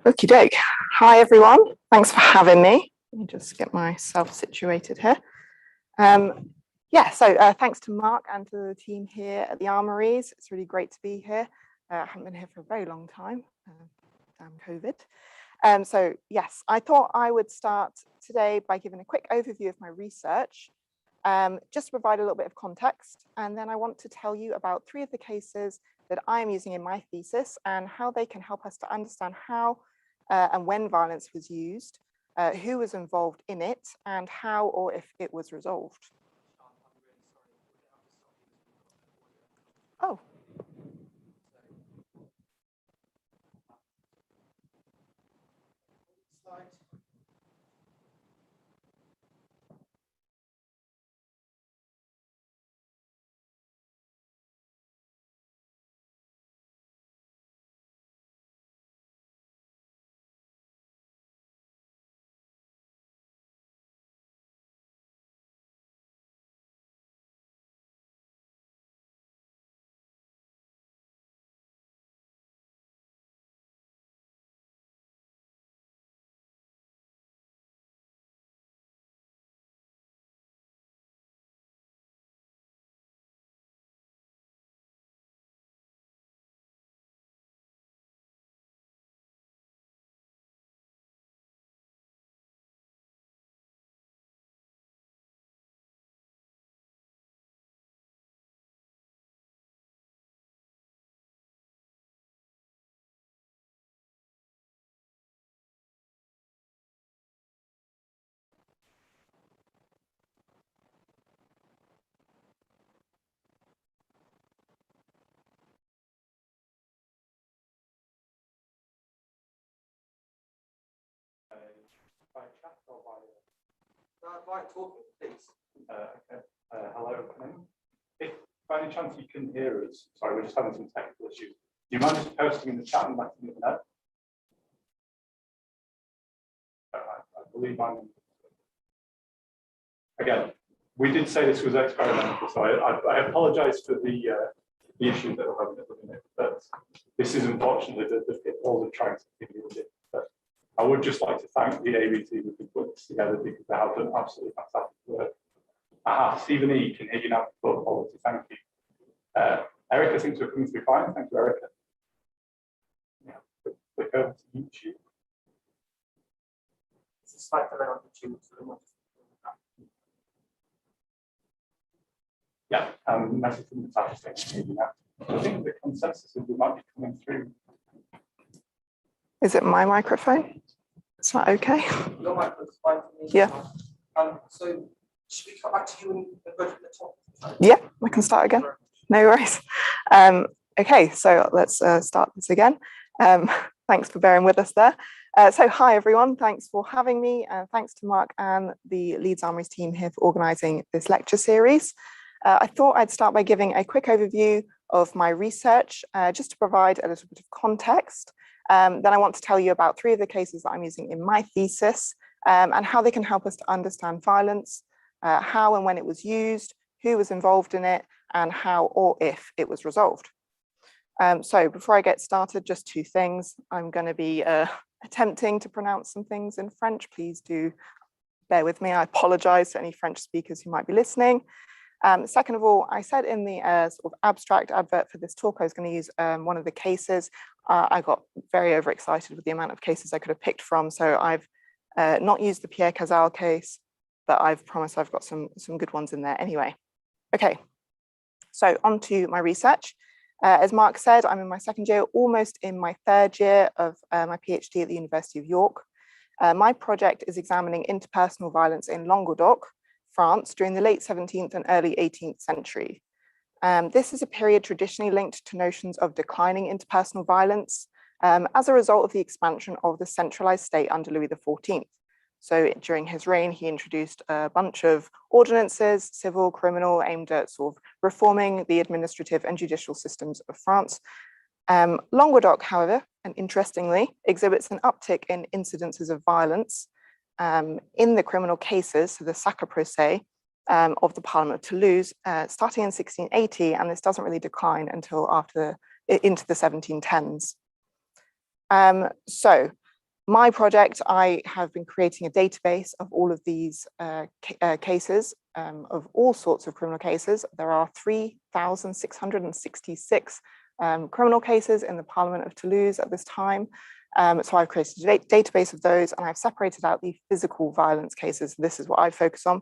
Okie doke. Hi, everyone. Thanks for having me. Let me just get myself situated here. Thanks to Mark and to the team here at the Armouries. It's really great to be here. I haven't been here for a very long time. Damn COVID. Yes, I thought I would start today by giving a quick overview of my research, just to provide a little bit of context. And then I want to tell you about 3 of the cases that I'm using in my thesis and how they can help us to understand how and when violence was used, who was involved in it, and how or if it was resolved. Oh. By chat or by talking, please. Hello. If by any chance you can hear us, sorry, we're just having some technical issues. Do you mind just posting in the chat and letting me know? I believe I'm. Again, we did say this was experimental, so I apologise for the issues that we're having at the minute, but this is unfortunately the pitfalls of trying to continue with it. But I would just like to thank the AV team who put this together because they have done absolutely fantastic work. Stephen E. can hear you now for quality. Thank you. Erica seems to have come through fine. Thank you, Erica. Yeah, click over to YouTube. It's a slight delay on YouTube. Yeah, message from the touch saying now. I think the consensus is we might be coming through. Is it my microphone? It's not okay. Your microphone's fine for me. Yeah. So should we come back to you and go from the top? Yeah, I can start again. No worries. Okay, so let's start this again. Thanks for bearing with us there. So hi everyone, thanks for having me. Thanks to Mark and the Leeds Armouries team here for organising this lecture series. I thought I'd start by giving a quick overview of my research, just to provide a little bit of context. Then I want to tell you about 3 of the cases that I'm using in my thesis and how they can help us to understand violence, how and when it was used, who was involved in it, and how or if it was resolved. So before I get started, just 2 things. I'm going to be attempting to pronounce some things in French. Please do bear with me. I apologize to any French speakers who might be listening. Second of all, I said in the sort of abstract advert for this talk, I was going to use one of the cases. I got very overexcited with the amount of cases I could have picked from. So I've not used the Pierre Casal case, but I've promised I've got some good ones in there anyway. Okay, so on to my research. As Mark said, I'm in my 2nd year, almost in my 3rd year of my PhD at the University of York. My project is examining interpersonal violence in Languedoc, France, during the late 17th and early 18th century. This is a period traditionally linked to notions of declining interpersonal violence as a result of the expansion of the centralized state under Louis XIV. So during his reign, he introduced a bunch of ordinances, civil, criminal, aimed at sort of reforming the administrative and judicial systems of France. Languedoc, however, and interestingly, exhibits an uptick in incidences of violence in the criminal cases, so the Sacre procès of the Parliament of Toulouse, starting in 1680, and this doesn't really decline until into the 1710s. So My project, I have been creating a database of all of these cases, of all sorts of criminal cases. There are 3,666 criminal cases in the Parliament of Toulouse at this time. So I've created a database of those, and I've separated out the physical violence cases. This is what I focus on.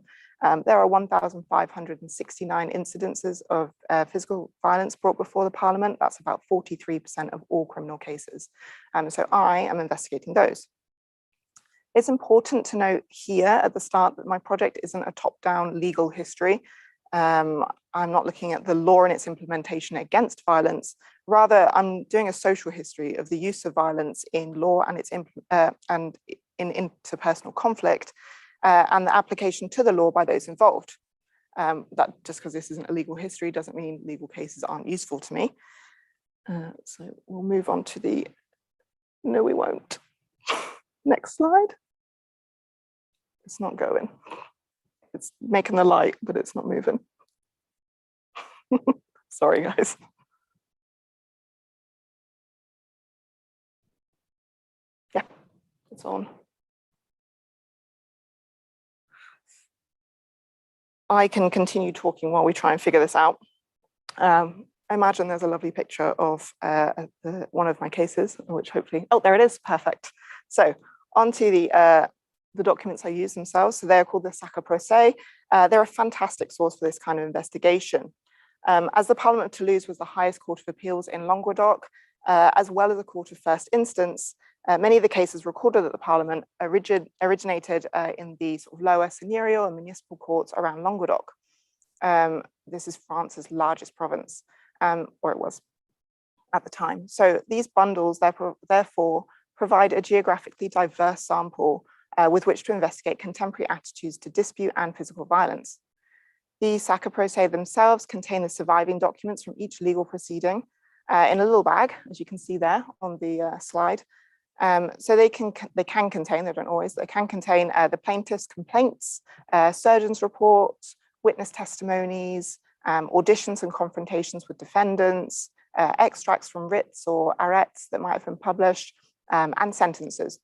There are 1,569 incidences of physical violence brought before the Parliament. That's about 43% of all criminal cases. So I am investigating those. It's important to note here at the start that my project isn't a top-down legal history. I'm not looking at the law and its implementation against violence. Rather, I'm doing a social history of the use of violence in law and its in interpersonal conflict, and the application to the law by those involved. That just because this isn't a legal history doesn't mean legal cases aren't useful to me. So we'll move on to the, no, we won't. Next slide. It's not going. It's making the light, but it's not moving. Sorry, guys. Yeah, it's on. I can continue talking while we try and figure this out. I imagine there's a lovely picture of one of my cases, which hopefully, oh, there it is, perfect. So onto the documents I use themselves. So they're called the Sacre Procès. They're a fantastic source for this kind of investigation. As the Parliament of Toulouse was the highest court of appeals in Languedoc, as well as a court of first instance, many of the cases recorded at the Parliament originated in the sort of lower seigneurial and municipal courts around Languedoc. This is France's largest province, or it was at the time. So these bundles therefore provide a geographically diverse sample with which to investigate contemporary attitudes to dispute and physical violence. The Sacre Procès themselves contain the surviving documents from each legal proceeding in a little bag, as you can see there on the slide. So they can contain, they don't always, they can contain the plaintiff's complaints, surgeon's reports, witness testimonies, auditions and confrontations with defendants, extracts from writs or arrêts that might have been published, and sentences.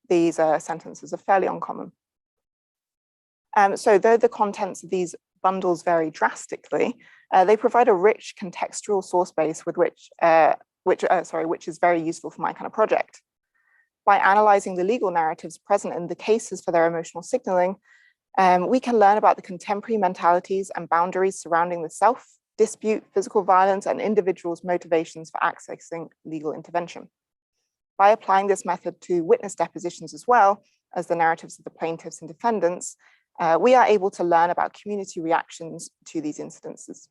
These sentences are fairly uncommon. So though the contents of these bundles vary drastically, they provide a rich contextual source base with which is very useful for my kind of project. By analyzing the legal narratives present in the cases for their emotional signaling, we can learn about the contemporary mentalities and boundaries surrounding the self, dispute, physical violence, and individuals' motivations for accessing legal intervention. By applying this method to witness depositions as well as the narratives of the plaintiffs and defendants, we are able to learn about community reactions to these incidences.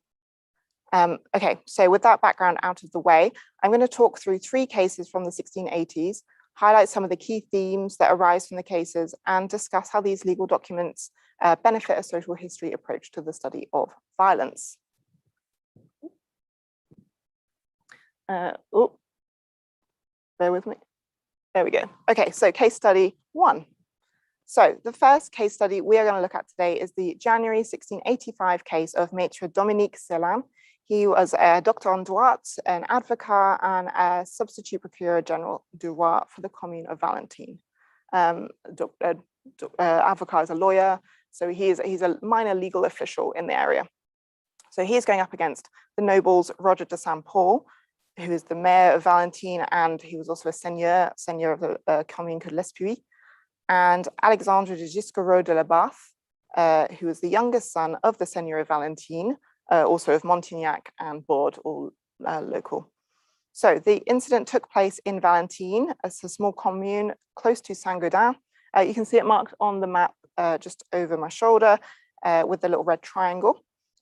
Okay, so with that background out of the way, I'm going to talk through 3 cases from the 1680s, highlight some of the key themes that arise from the cases, and discuss how these legal documents benefit a social history approach to the study of violence. Bear with me. There we go. Okay, so case study 1. So the first case study we are going to look at today is the January 1685 case of Maître Dominique Célin. He was a doctor en droit, an advocate, and a substitute procureur general du roi for the commune of Valentine. Advocate is a lawyer, so he's a minor legal official in the area. So he's going up against the nobles Roger de Saint-Paul, who is the mayor of Valentine, and he was also a seigneur of the commune de l'Espuis, and Alexandre de Gisquereau de la Barthe, who was the youngest son of the seigneur of Valentine, also of Montignac and Borde, all local. So the incident took place in Valentine, it's a small commune close to Saint-Gaudens. You can see it marked on the map just over my shoulder with the little red triangle.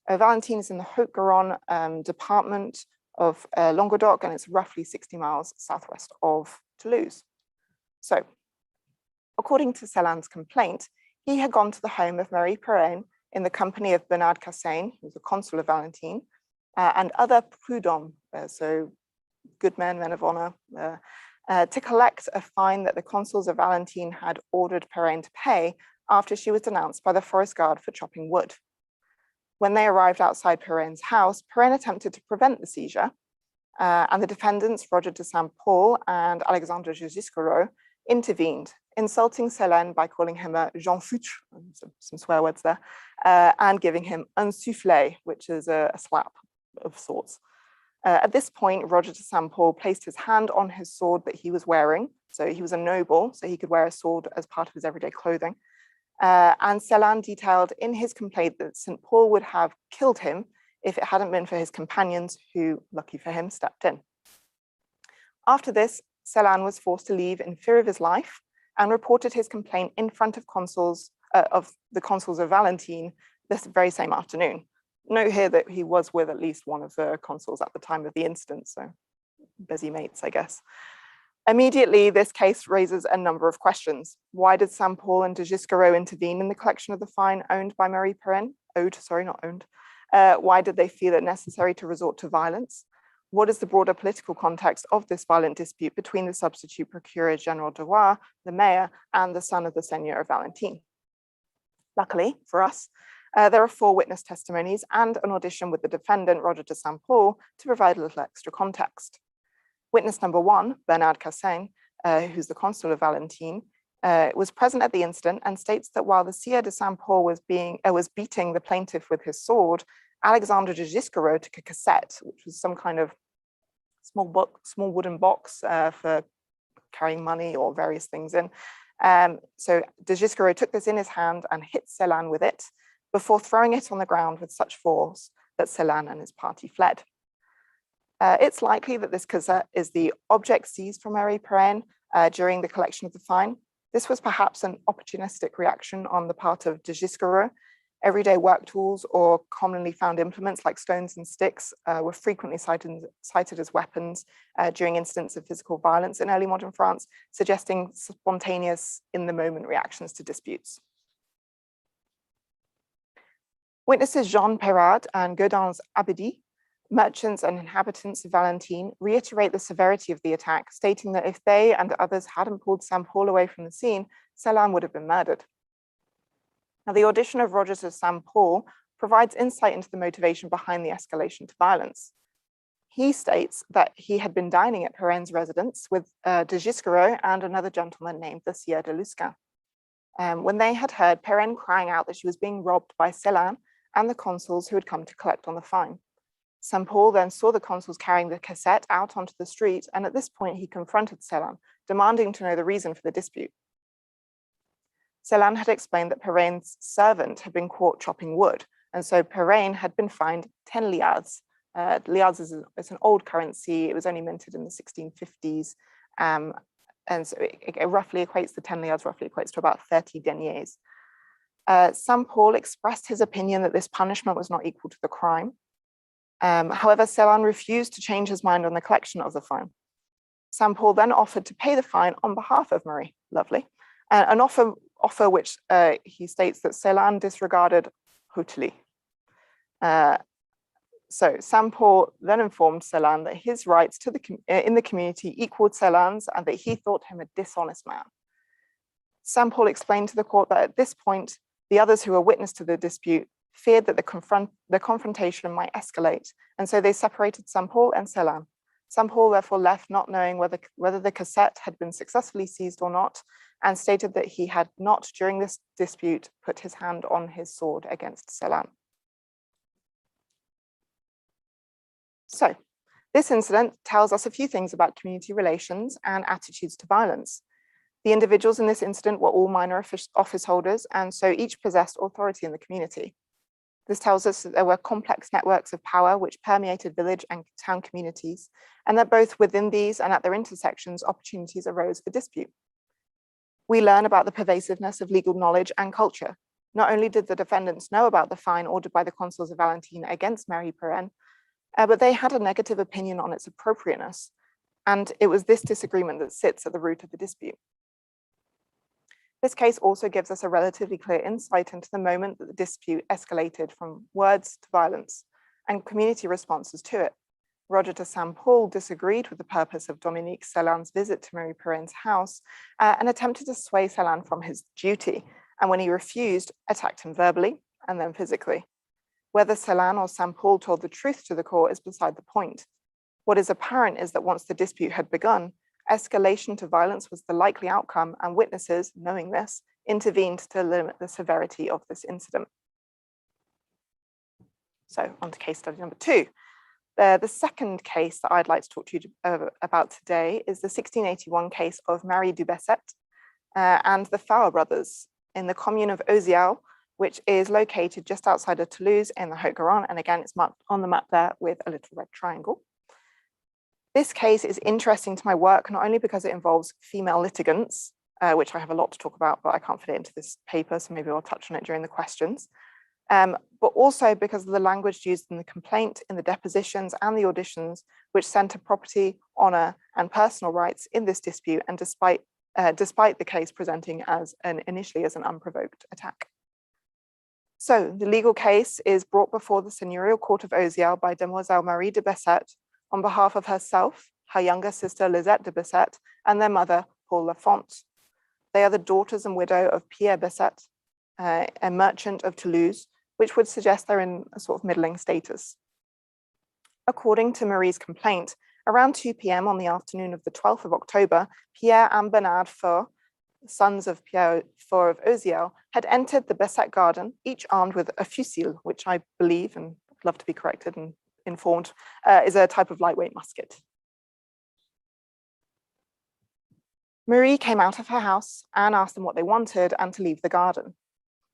Valentine is in the Haute-Garonne department of Languedoc, and it's roughly 60 miles southwest of Toulouse. So, according to Célin's complaint, he had gone to the home of Marie Perrin in the company of Bernard Cassagne, who was the consul of Valentine, and other prud'hommes, so good men of honor, to collect a fine that the consuls of Valentine had ordered Perrin to pay after she was denounced by the forest guard for chopping wood. When they arrived outside Perrin's house, Perrin attempted to prevent the seizure, and the defendants, Roger de Saint-Paul and Alexandre de Gisquereau, intervened, insulting Céline by calling him a Jean Foutre, some swear words there, and giving him un soufflé, which is a slap of sorts. At this point, Roger de Saint-Pol placed his hand on his sword that he was wearing. So he was a noble, so he could wear a sword as part of his everyday clothing. And Céline detailed in his complaint that St. Paul would have killed him if it hadn't been for his companions who, lucky for him, stepped in. After this, Céline was forced to leave in fear of his life and reported his complaint in front of the consuls of Valentine this very same afternoon. Note here that he was with at least one of the consuls at the time of the incident, so busy mates, I guess. Immediately, this case raises a number of questions. Why did Saint-Pol and de Gisquereau intervene in the collection of the fine owned by Marie Perrin? Why did they feel it necessary to resort to violence? What is the broader political context of this violent dispute between the substitute Procureur General de Roy, the mayor, and the son of the Seigneur of Valentine? Luckily for us, there are 4 witness testimonies and an audition with the defendant, Roger de Saint-Pol, to provide a little extra context. Witness number 1, Bernard Cassin, who's the consul of Valentine, was present at the incident and states that while the Sieur de Saint-Pol was beating the plaintiff with his sword, Alexandre de Gisquereau took a cassette, which was some kind of small wooden box for carrying money or various things in. So de Gisquereau took this in his hand and hit Céline with it before throwing it on the ground with such force that Céline and his party fled. It's likely that this cassette is the object seized from Marie Perrin during the collection of the fine. This was perhaps an opportunistic reaction on the part of de Gisquereau. Everyday work tools or commonly found implements like stones and sticks were frequently cited as weapons during incidents of physical violence in early modern France, suggesting spontaneous, in-the-moment reactions to disputes. Witnesses Jean Perrard and Gaudens Abedi, merchants and inhabitants of Valentine, reiterate the severity of the attack, stating that if they and others hadn't pulled Saint-Pol away from the scene, Céline would have been murdered. Now, the audition of Roger de Saint-Pol provides insight into the motivation behind the escalation to violence. He states that he had been dining at Perrin's residence with de Gisquereau and another gentleman named the Sieur de Luscan. When they had heard Perrin crying out that she was being robbed by Céline and the consuls who had come to collect on the fine. Saint-Pol then saw the consuls carrying the cassette out onto the street, and at this point he confronted Céline, demanding to know the reason for the dispute. Céline had explained that Perrin's servant had been caught chopping wood, and so Perrin had been fined 10 liards. Liards is an old currency. It was only minted in the 1650s, and so it roughly equates, the 10 liards roughly equates to about 30 deniers. Saint-Pol expressed his opinion that this punishment was not equal to the crime. However, Céline refused to change his mind on the collection of the fine. Saint-Pol then offered to pay the fine on behalf of Marie. Lovely. An offer which he states that Céline disregarded haughtily. So Saint-Pol then informed Céline that his rights in the community equaled Céline's and that he thought him a dishonest man. Saint-Pol explained to the court that at this point, the others who were witness to the dispute feared that the confrontation might escalate, and so they separated Saint-Pol and Céline. Saint-Pol therefore left not knowing whether the cassette had been successfully seized or not, and stated that he had not, during this dispute, put his hand on his sword against Céline. So, this incident tells us a few things about community relations and attitudes to violence. The individuals in this incident were all minor office holders, and so each possessed authority in the community. This tells us that there were complex networks of power which permeated village and town communities, and that both within these and at their intersections, opportunities arose for dispute. We learn about the pervasiveness of legal knowledge and culture. Not only did the defendants know about the fine ordered by the consuls of Valentine against Marie Perrin, but they had a negative opinion on its appropriateness, and it was this disagreement that sits at the root of the dispute. This case also gives us a relatively clear insight into the moment that the dispute escalated from words to violence and community responses to it. Roger de Saint-Pol disagreed with the purpose of Dominique Céline's visit to Marie Perrin's house and attempted to sway Céline from his duty, and when he refused, attacked him verbally and then physically. Whether Céline or Saint-Pol told the truth to the court is beside the point. What is apparent is that once the dispute had begun, Escalation to violence was the likely outcome, and witnesses, knowing this, intervened to limit the severity of this incident. So on to case study number 2. The second case that I'd like to talk to you about today is the 1681 case of Marie du Besset and the Faure brothers in the commune of Auzial, which is located just outside of Toulouse in the Haute-Garonne. And again, it's marked on the map there with a little red triangle. This case is interesting to my work, not only because it involves female litigants, which I have a lot to talk about, but I can't fit it into this paper, so maybe I'll touch on it during the questions, but also because of the language used in the complaint, in the depositions and the auditions, which centre property, honour and personal rights in this dispute, and despite the case presenting initially as an unprovoked attack. So the legal case is brought before the seigneurial court of Auzial by Demoiselle Marie de Besset on behalf of herself, her younger sister Lisette de Besset, and their mother, Paul Lafont. They are the daughters and widow of Pierre Besset, a merchant of Toulouse, which would suggest they're in a sort of middling status. According to Marie's complaint, around 2 p.m. on the afternoon of the 12th of October, Pierre and Bernard Faure, sons of Pierre Faure of Auzial, had entered the Besset garden, each armed with a fusil, which I believe, and I'd love to be corrected and informed, is a type of lightweight musket. Marie came out of her house and asked them what they wanted and to leave the garden.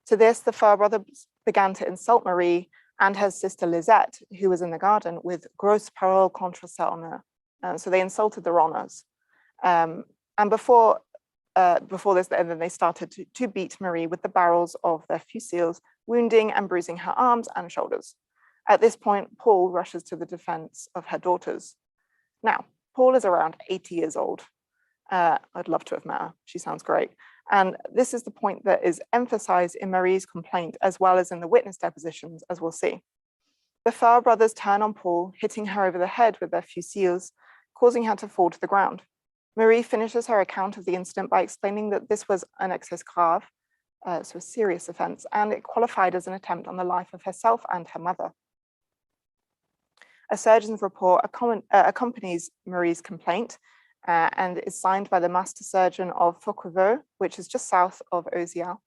To this, the Faure brothers began to insult Marie and her sister Lisette, who was in the garden, with grosses paroles contre sa honneur. So they insulted their honors. And before this, and then they started to beat Marie with the barrels of their fusils, wounding and bruising her arms and shoulders. At this point, Paul rushes to the defense of her daughters. Now, Paul is around 80 years old. I'd love to have met her. She sounds great. And this is the point that is emphasized in Marie's complaint, as well as in the witness depositions, as we'll see. The Faure brothers turn on Paul, hitting her over the head with their fusils, causing her to fall to the ground. Marie finishes her account of the incident by explaining that this was an excès grave, so a serious offense, and it qualified as an attempt on the life of herself and her mother. A surgeon's report accompanies Marie's complaint, and is signed by the master surgeon of Fauquevaux, which is just south of Auzial.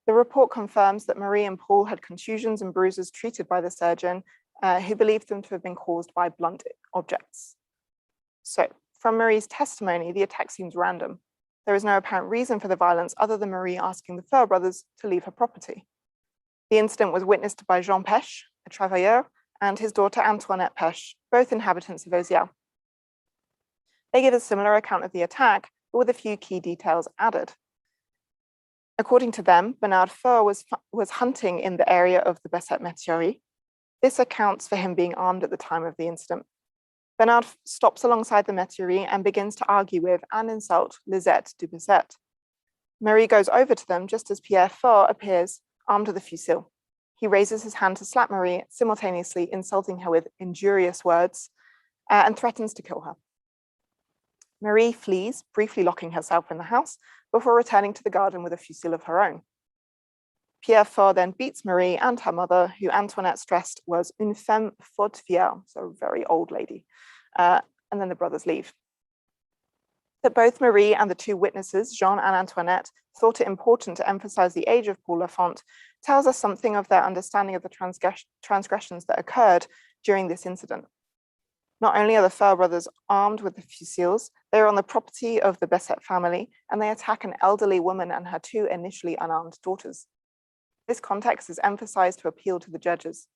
The report confirms that Marie and Paul had contusions and bruises treated by the surgeon, who believed them to have been caused by blunt objects. So, from Marie's testimony, the attack seems random. There is no apparent reason for the violence other than Marie asking the Faure brothers to leave her property. The incident was witnessed by Jean Pech, a travailleur, and his daughter Antoinette Pech, both inhabitants of Auzial. They give a similar account of the attack, but with a few key details added. According to them, Bernard Faure was hunting in the area of the Besset Métairie. This accounts for him being armed at the time of the incident. Bernard stops alongside the Métairie and begins to argue with and insult Lisette du Besset. Marie goes over to them just as Pierre Faure appears, armed with a fusil. He raises his hand to slap Marie, simultaneously insulting her with injurious words, and threatens to kill her. Marie flees, briefly locking herself in the house, before returning to the garden with a fusil of her own. Pierre Faure then beats Marie and her mother, who Antoinette stressed was une femme forte vieille, so a very old lady, and then the brothers leave. That both Marie and the two witnesses, Jean and Antoinette, thought it important to emphasize the age of Paul Lafont tells us something of their understanding of the transgressions that occurred during this incident. Not only are the Faure brothers armed with the fusils, they are on the property of the Besset family, and they attack an elderly woman and her two initially unarmed daughters. This context is emphasized to appeal to the judges.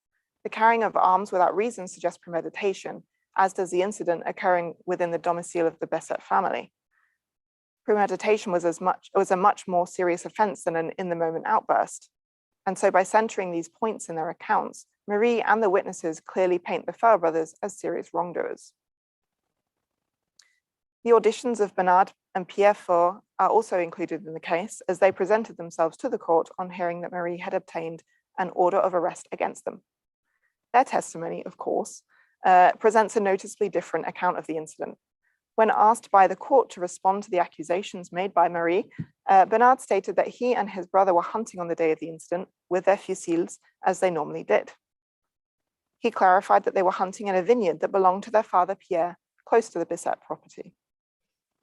The carrying of arms without reason suggests premeditation, as does the incident occurring within the domicile of the Besset family. Premeditation was a much more serious offense than an in-the-moment outburst. And so by centering these points in their accounts, Marie and the witnesses clearly paint the Faure brothers as serious wrongdoers. The auditions of Bernard and Pierre Faure are also included in the case, as they presented themselves to the court on hearing that Marie had obtained an order of arrest against them. Their testimony, of course, presents a noticeably different account of the incident. When asked by the court to respond to the accusations made by Marie, Bernard stated that he and his brother were hunting on the day of the incident with their fusils, as they normally did. He clarified that they were hunting in a vineyard that belonged to their father Pierre, close to the Besset property.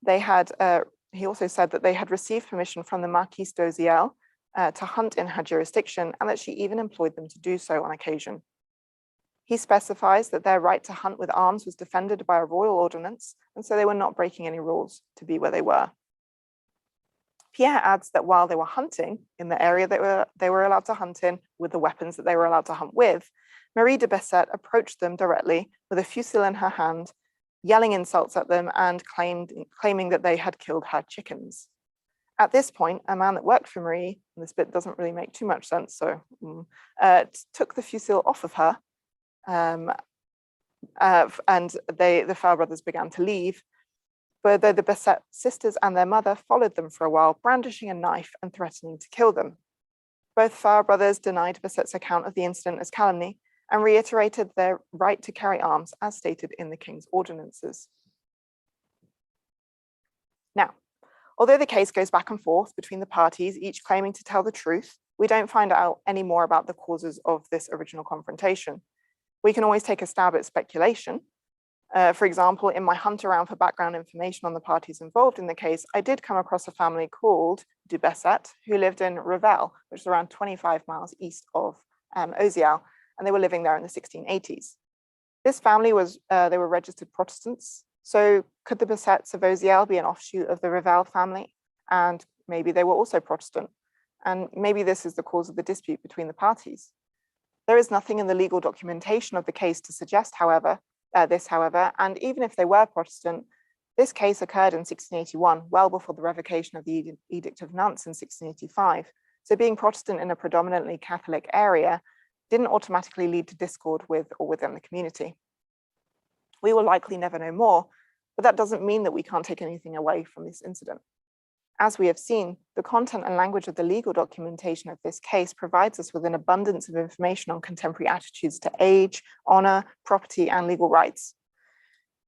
He also said that they had received permission from the Marquise d'Oziel to hunt in her jurisdiction, and that she even employed them to do so on occasion. He specifies that their right to hunt with arms was defended by a royal ordinance, and so they were not breaking any rules to be where they were. Pierre adds that while they were hunting in the area they were allowed to hunt in with the weapons that they were allowed to hunt with, Marie de Bessette approached them directly with a fusil in her hand, yelling insults at them and claiming that they had killed her chickens. At this point, a man that worked for Marie, and this bit doesn't really make too much sense, so took the fusil off of her, and the Farr brothers began to leave. But though the Bessette sisters and their mother followed them for a while, brandishing a knife and threatening to kill them. Both Farr brothers denied Bessette's account of the incident as calumny and reiterated their right to carry arms as stated in the king's ordinances. Now, although the case goes back and forth between the parties, each claiming to tell the truth, we don't find out any more about the causes of this original confrontation. We can always take a stab at speculation. For example, in my hunt around for background information on the parties involved in the case, I did come across a family called de Bessette, who lived in Revel, which is around 25 miles east of Oziel, and they were living there in the 1680s. This family they were registered Protestants. So could the Bessettes of Oziel be an offshoot of the Revel family? And maybe they were also Protestant. And maybe this is the cause of the dispute between the parties. There is nothing in the legal documentation of the case to suggest, however, and even if they were Protestant, this case occurred in 1681, well before the revocation of the Edict of Nantes in 1685. So being Protestant in a predominantly Catholic area didn't automatically lead to discord with or within the community. We will likely never know more, but that doesn't mean that we can't take anything away from this incident. As we have seen, the content and language of the legal documentation of this case provides us with an abundance of information on contemporary attitudes to age, honor, property, and legal rights.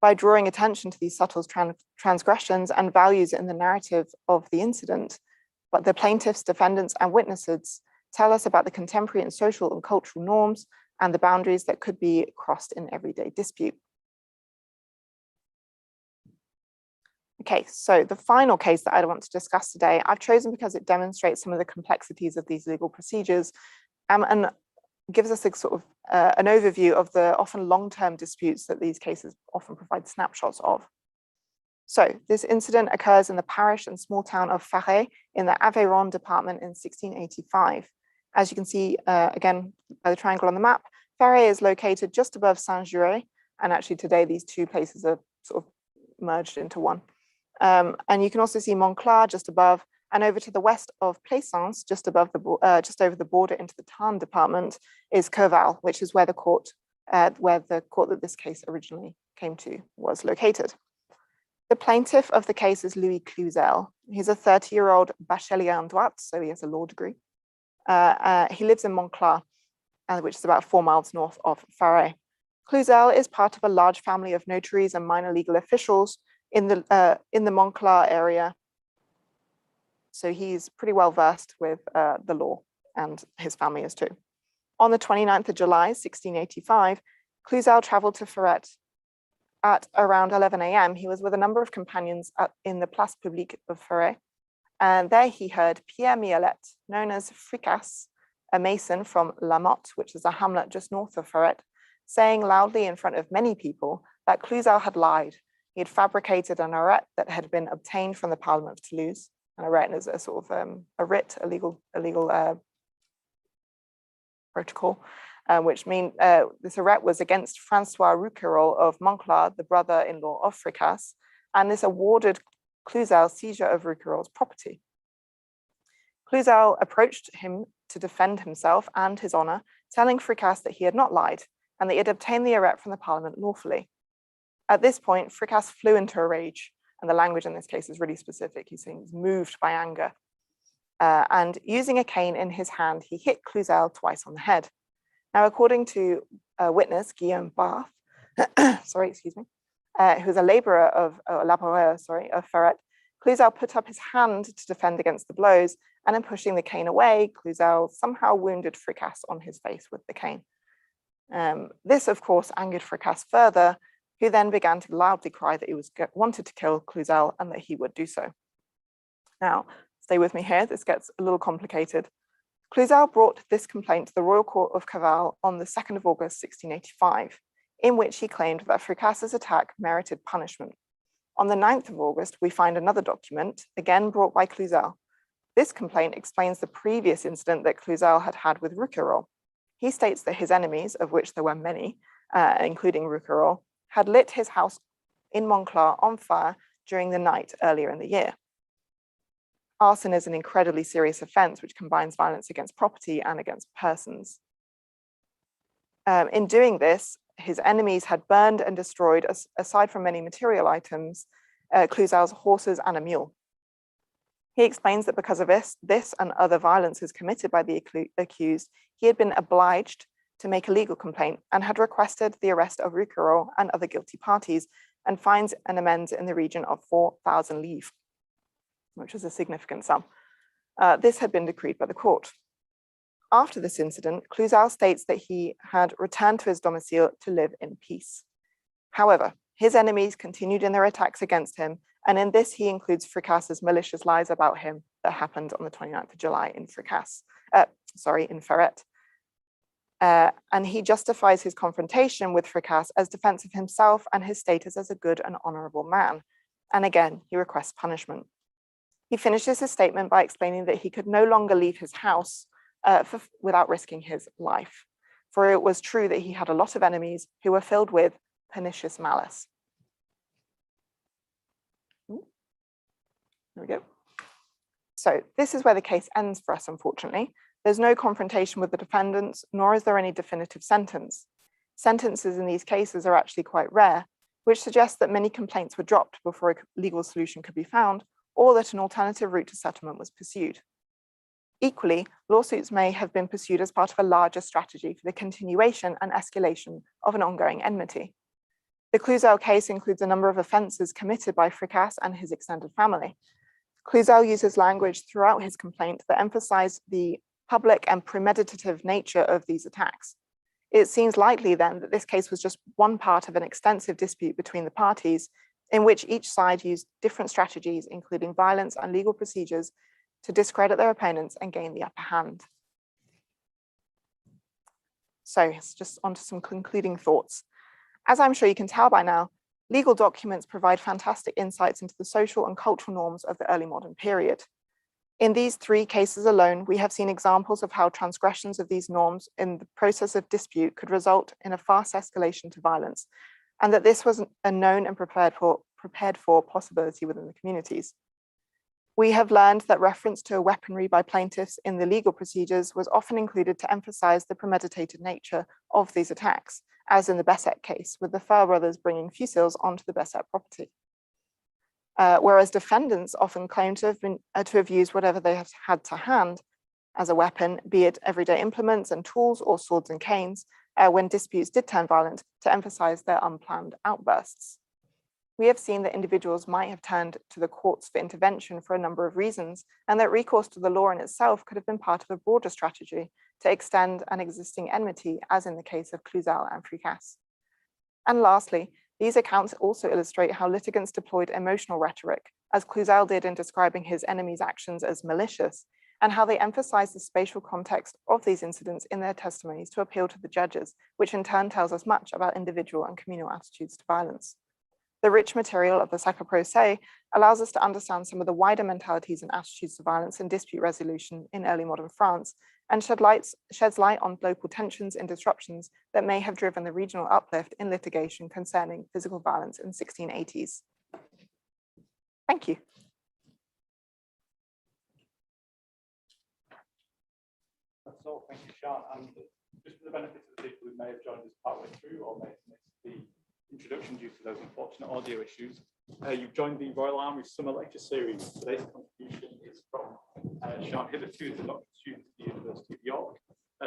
By drawing attention to these subtle transgressions and values in the narrative of the incident, but the plaintiffs, defendants, and witnesses tell us about the contemporary and social and cultural norms and the boundaries that could be crossed in everyday dispute. Okay, so the final case that I want to discuss today, I've chosen because it demonstrates some of the complexities of these legal procedures and gives us a sort of an overview of the often long-term disputes that these cases often provide snapshots of. So this incident occurs in the parish and small town of Faret in the Aveyron department in 1685. As you can see, again, by the triangle on the map, Faret is located just above Saint-Juré, and actually today these two places are sort of merged into one. And you can also see Montclar just above, and over to the west of Plaisance, just over the border into the Tarn department, is Curval, which is where the court that this case originally came to was located. The plaintiff of the case is Louis Cluzel. He's a 30-year-old bachelier en droit, so he has a law degree. He lives in Montclar, which is about 4 miles north of Faret. Cluzel is part of a large family of notaries and minor legal officials in the Montclar area. So he's pretty well versed with the law, and his family is too. On the 29th of July, 1685, Cluzel traveled to Faret. At around 11 a.m., he was with a number of companions in the Place Publique of Faret, and there he heard Pierre Mialet, known as Fricasse, a mason from La Motte, which is a hamlet just north of Faret, saying loudly in front of many people that Cluzel had lied. He had fabricated an arrêt that had been obtained from the Parliament of Toulouse. An arrêt is a sort of a writ, a legal protocol, which means this arrêt was against Francois Rouquayrol of Montclar, the brother-in-law of Fricasse, and this awarded Cluzel seizure of Rouquayrol's property. Cluzel approached him to defend himself and his honor, telling Fricasse that he had not lied and that he had obtained the arrêt from the Parliament lawfully. At this point, Fricasse flew into a rage, and the language in this case is really specific. He's saying he's moved by anger. And using a cane in his hand, he hit Cluzel twice on the head. Now, according to a witness, Guillaume Barth, who's a laborer of Faret, Cluzel put up his hand to defend against the blows, and in pushing the cane away, Cluzel somehow wounded Fricasse on his face with the cane. This, of course, angered Fricasse further, who then began to loudly cry that he wanted to kill Cluzel and that he would do so. Now, stay with me here, this gets a little complicated. Cluzel brought this complaint to the Royal Court of Cavale on the 2nd of August, 1685, in which he claimed that Fricasse's attack merited punishment. On the 9th of August, we find another document, again brought by Cluzel. This complaint explains the previous incident that Cluzel had had with Rouquayrol. He states that his enemies, of which there were many, including Rouquayrol, had lit his house in Monclar on fire during the night earlier in the year. Arson is an incredibly serious offence which combines violence against property and against persons. In doing this, his enemies had burned and destroyed, aside from many material items, Cluzel's horses and a mule. He explains that because of this and other violences committed by the accused, he had been obliged to make a legal complaint and had requested the arrest of Rouquayrol and other guilty parties and fines and amends in the region of 4,000 livres, which was a significant sum. This had been decreed by the court. After this incident, Cluzel states that he had returned to his domicile to live in peace. However, his enemies continued in their attacks against him, and in this he includes Fricasse's malicious lies about him that happened on the 29th of July in Ferret. And he justifies his confrontation with Fricasse as defense of himself and his status as a good and honorable man. And again, he requests punishment. He finishes his statement by explaining that he could no longer leave his house without risking his life, for it was true that he had a lot of enemies who were filled with pernicious malice. There we go. So this is where the case ends for us, unfortunately. There's no confrontation with the defendants, nor is there any definitive sentence. Sentences in these cases are actually quite rare, which suggests that many complaints were dropped before a legal solution could be found, or that an alternative route to settlement was pursued. Equally, lawsuits may have been pursued as part of a larger strategy for the continuation and escalation of an ongoing enmity. The Cluzel case includes a number of offences committed by Fricasse and his extended family. Cluzel uses language throughout his complaint that emphasise the public and premeditative nature of these attacks. It seems likely then that this case was just one part of an extensive dispute between the parties, in which each side used different strategies, including violence and legal procedures, to discredit their opponents and gain the upper hand. So it's just onto some concluding thoughts. As I'm sure you can tell by now, legal documents provide fantastic insights into the social and cultural norms of the early modern period. In these 3 cases alone, we have seen examples of how transgressions of these norms in the process of dispute could result in a fast escalation to violence, and that this was a known and prepared for possibility within the communities. We have learned that reference to weaponry by plaintiffs in the legal procedures was often included to emphasize the premeditated nature of these attacks, as in the Besset case, with the Faure brothers bringing fusils onto the Besset property. Whereas defendants often claim to have used whatever they have had to hand as a weapon, be it everyday implements and tools or swords and canes, when disputes did turn violent, to emphasize their unplanned outbursts. We have seen that individuals might have turned to the courts for intervention for a number of reasons, and that recourse to the law in itself could have been part of a broader strategy to extend an existing enmity, as in the case of Cluzel and Fricasse. And lastly, these accounts also illustrate how litigants deployed emotional rhetoric, as Cluzel did in describing his enemies' actions as malicious, and how they emphasized the spatial context of these incidents in their testimonies to appeal to the judges, which in turn tells us much about individual and communal attitudes to violence. The rich material of the Sacre Procès allows us to understand some of the wider mentalities and attitudes to violence and dispute resolution in early modern France, and sheds light on local tensions and disruptions that may have driven the regional uplift in litigation concerning physical violence in the 1680s. Thank you. That's all. Thank you, Sean. And just for the benefit of the people who may have joined us partway through or may have missed the introduction due to those unfortunate audio issues, you've joined the Royal Armouries Summer Lecture Series. Today's contribution is from Sean Hitherto, the doctoral student at the University of York,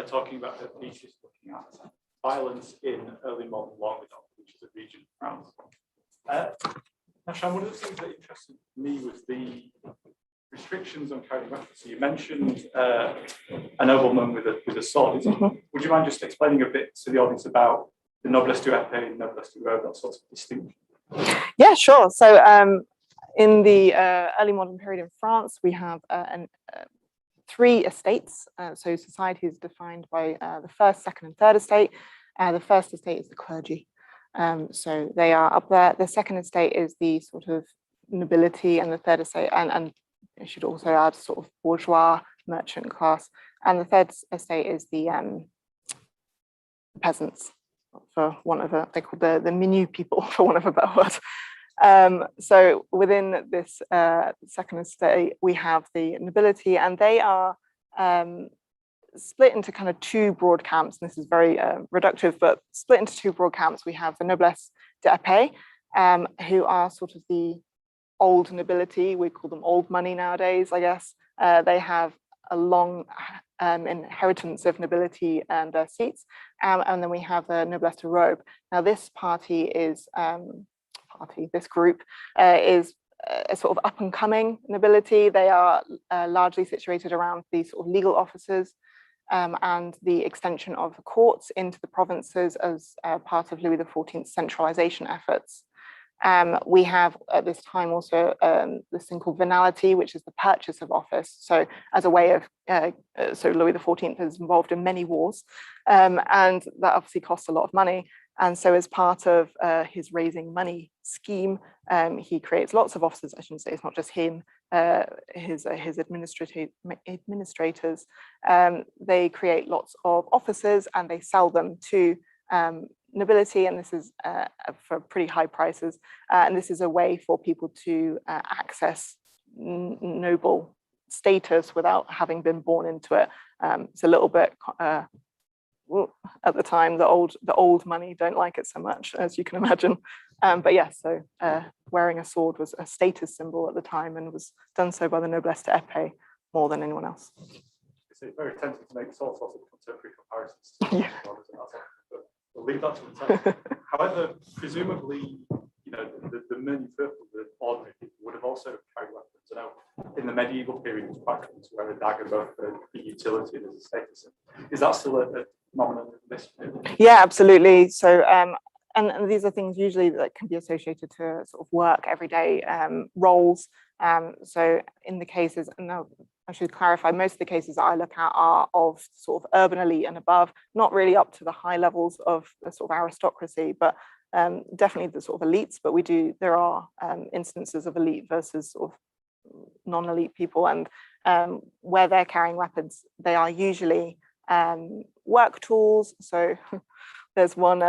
talking about her thesis looking at violence in early modern Languedoc, which is a region of France. Now, Sean, one of the things that interested me was the restrictions on carrying weapons. So you mentioned a nobleman with a sword. Would you mind just explaining a bit to the audience about the noblesse du épée, noblesse du robe, that sort of distinction? Yeah, sure. So in the early modern period in France, we have three estates. So society is defined by the first, second, and third estate. The first estate is the clergy. So they are up there. The second estate is the sort of nobility, and the third estate, and I should also add sort of bourgeois merchant class. And the third estate is the peasants, for want of a, they call the minute people, for want of a better word. So within this second estate, we have the nobility, and they are split into kind of two broad camps. And this is very reductive, but split into two broad camps. We have the noblesse d'épée, who are sort of the old nobility. We call them old money nowadays, I guess. They have a long inheritance of nobility and seats. And then we have the noblesse de robe. Now this party is, this group is a sort of up and coming nobility. They are largely situated around these sort of legal offices and the extension of the courts into the provinces as part of Louis XIV's centralization efforts. We have at this time also this thing called venality, which is the purchase of office. So as a way of, so Louis XIV is involved in many wars, and that obviously costs a lot of money. And so as part of his raising money scheme, he creates lots of offices. I shouldn't say it's not just him, his administrators. They create lots of offices and they sell them to nobility, and this is for pretty high prices. And this is a way for people to access noble status without having been born into it. It's a little bit at the time, the old money don't like it so much, as you can imagine. But yes, so wearing a sword was a status symbol at the time and was done so by the noblesse d'épée more than anyone else. It's very tempting to make all sorts of contemporary comparisons. Yeah. But we'll leave that to the time. However, presumably, you know, the men, the ordinary people would have also carried weapons. I know in the medieval period, it was quite common to wear a dagger, both for utility and as a status. Is that still a phenomenon in this period? Yeah, absolutely. So, and these are things usually that can be associated to sort of work, everyday roles. So in the cases, and now I should clarify, most of the cases that I look at are of sort of urban elite and above, not really up to the high levels of the sort of aristocracy, but definitely the sort of elites. But there are instances of elite versus sort of non-elite people, and where they're carrying weapons, they are usually work tools. So there's one,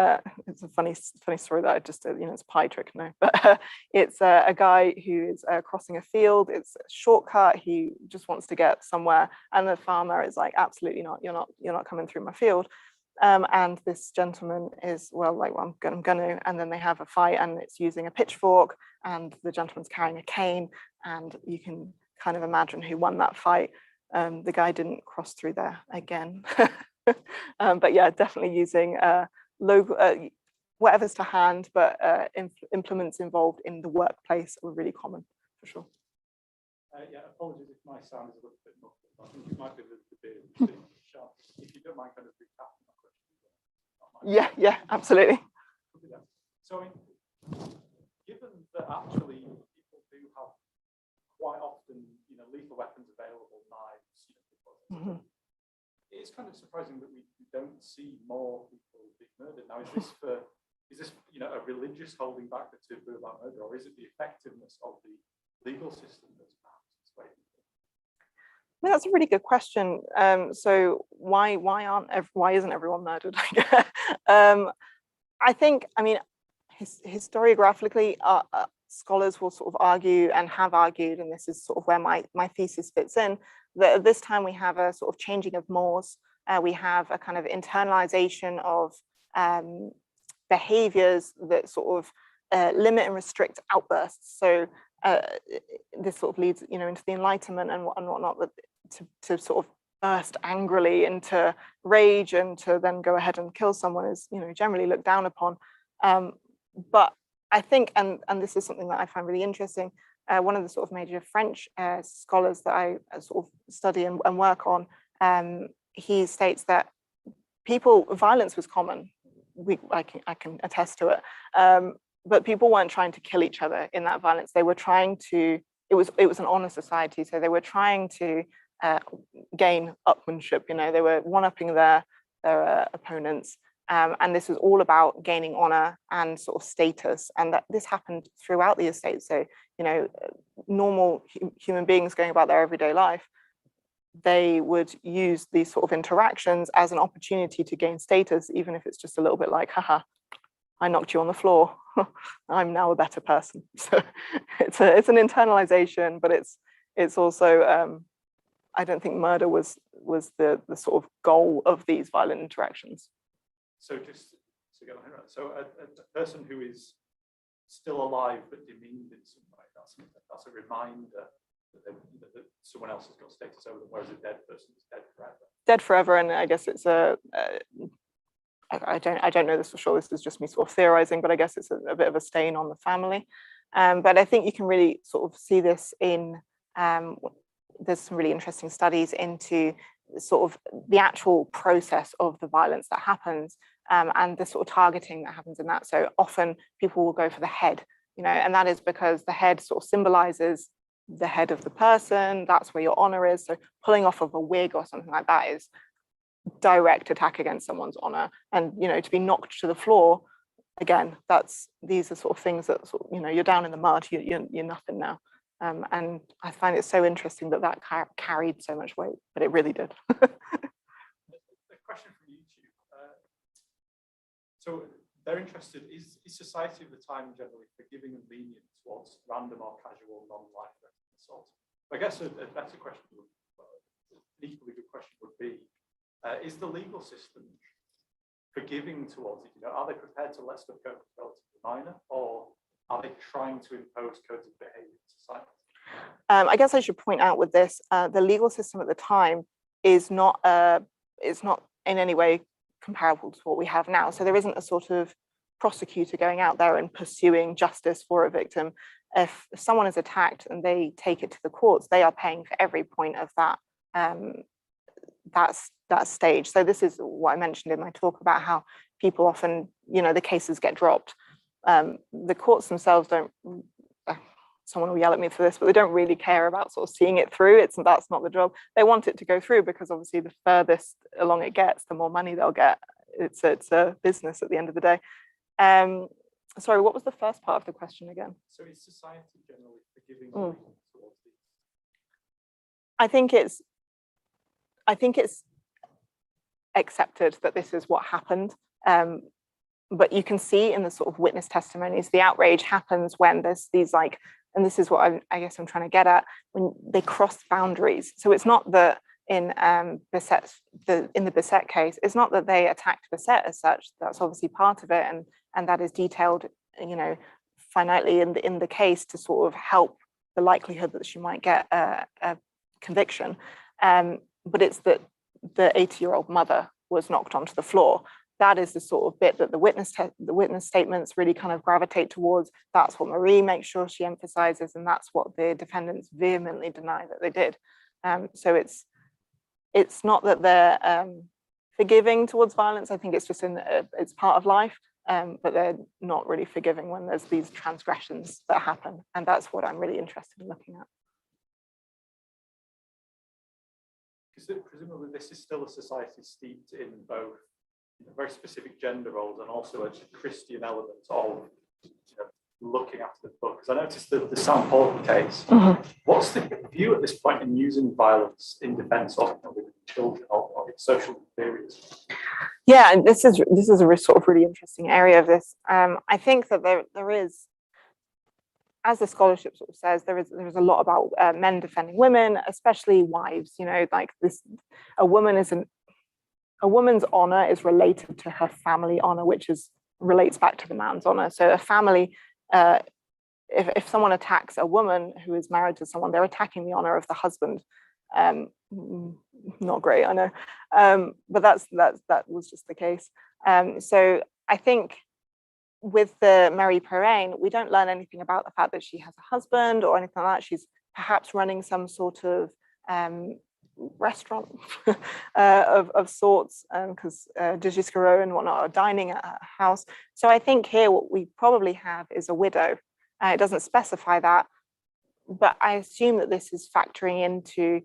it's a funny story that I just, it's a pie trick, no, but it's a guy who is crossing a field. It's a shortcut. He just wants to get somewhere, and the farmer is like, absolutely not. You're not coming through my field. And this gentleman is, well, I'm gonna, and then they have a fight, and it's using a pitchfork, and the gentleman's carrying a cane, and you can kind of imagine who won that fight. The guy didn't cross through there again. But yeah, definitely using whatever's to hand, but implements involved in the workplace were really common, for sure. Yeah, apologies if my sound is a little bit muffled. I think it might be a little bit sharp. If you don't mind kind of recapping my question. Yeah, absolutely. So, given that actually people do have quite often, lethal weapons available, knives, it's kind of surprising that we don't see more people being murdered. Now, is this a religious holding back the taboo about murder, or is it the effectiveness of the legal system that's perhaps swaying? That's a really good question. So why isn't everyone murdered? I think, historiographically, scholars will sort of argue and have argued, and this is sort of where my thesis fits in, that at this time we have a sort of changing of mores. We have a kind of internalization of behaviors that sort of limit and restrict outbursts. So this sort of leads, into the Enlightenment and whatnot, to sort of burst angrily into rage and to then go ahead and kill someone is, generally looked down upon. But I think, and this is something that I find really interesting, one of the sort of major French scholars that I sort of study and work on, he states that violence was common I can attest to it. But people weren't trying to kill each other in that violence. They were trying to, it was an honor society. So they were trying to gain upmanship, they were one-upping their opponents. And this was all about gaining honor and sort of status. And that this happened throughout the estate. So, normal human beings going about their everyday life, they would use these sort of interactions as an opportunity to gain status, even if it's just a little bit like, haha, I knocked you on the floor. I'm now a better person. So it's an internalization, but it's also, I don't think murder was the sort of goal of these violent interactions. So just to go ahead, so a person who is still alive but demeaned in some way, that's a reminder that someone else has got status over them, whereas a dead person is dead forever. Dead forever, and I guess it's I don't know this for sure. This is just me sort of theorizing, but I guess it's a bit of a stain on the family. But I think you can really sort of see this in. There's some really interesting studies into sort of the actual process of the violence that happens, and the sort of targeting that happens in that. So often people will go for the head, and that is because the head sort of symbolizes the head of the person. That's where your honor is. So pulling off of a wig or something like that is direct attack against someone's honor. And to be knocked to the floor, again, these are sort of things that sort of, you're down in the mud, you're nothing now. And I find it so interesting that carried so much weight, but it really did. A question from YouTube. So they're interested, is society of the time generally forgiving and lenient towards random or casual non-life-threatening assault? I guess a better question, an equally good question would be, is the legal system forgiving towards it? Are they prepared to let stuff go relatively minor, or are they trying to impose codes of behavior in society? I guess I should point out with this, the legal system at the time is not in any way comparable to what we have now. So there isn't a sort of prosecutor going out there and pursuing justice for a victim. If someone is attacked and they take it to the courts, they are paying for every point of that stage. So this is what I mentioned in my talk about how people often, the cases get dropped. The courts themselves don't, someone will yell at me for this, but they don't really care about sort of seeing it through. That's not the job. They want it to go through because obviously the furthest along it gets, the more money they'll get. It's a business at the end of the day. Sorry, what was the first part of the question again? So is society generally forgiving towards these? I think it's accepted that this is what happened. But you can see in the sort of witness testimonies, the outrage happens when there's these and this is what I guess I'm trying to get at, when they cross boundaries. So it's not that in the Bissett case, it's not that they attacked Bissett as such. That's obviously part of it, and that is detailed, finitely in the case to sort of help the likelihood that she might get a conviction. But it's that the 80-year-old mother was knocked onto the floor. That is the sort of bit that the witness statements really kind of gravitate towards. That's what Marie makes sure she emphasizes, and that's what the defendants vehemently deny that they did. So it's not that they're forgiving towards violence. I think it's just it's part of life, but they're not really forgiving when there's these transgressions that happen, and that's what I'm really interested in looking at. Because presumably this is still a society steeped in both very specific gender roles and also a Christian element of looking after the book. Because I noticed the Sam Paul case. Mm-hmm. What's the view at this point in using violence in defence of children or social inferiors? Yeah, and this is a sort of really interesting area of this. I think that there is, as the scholarship sort of says, there is a lot about men defending women, especially wives. Like this, a woman's honor is related to her family honor, which relates back to the man's honor. So a family, if someone attacks a woman who is married to someone, they're attacking the honor of the husband. Not great, I know, but that was just the case. So I think with the Mary Perrine, we don't learn anything about the fact that she has a husband or anything like that. She's perhaps running some sort of restaurant of sorts, because de Giscardot and whatnot are dining at her house. So I think here what we probably have is a widow. It doesn't specify that, but I assume that this is factoring into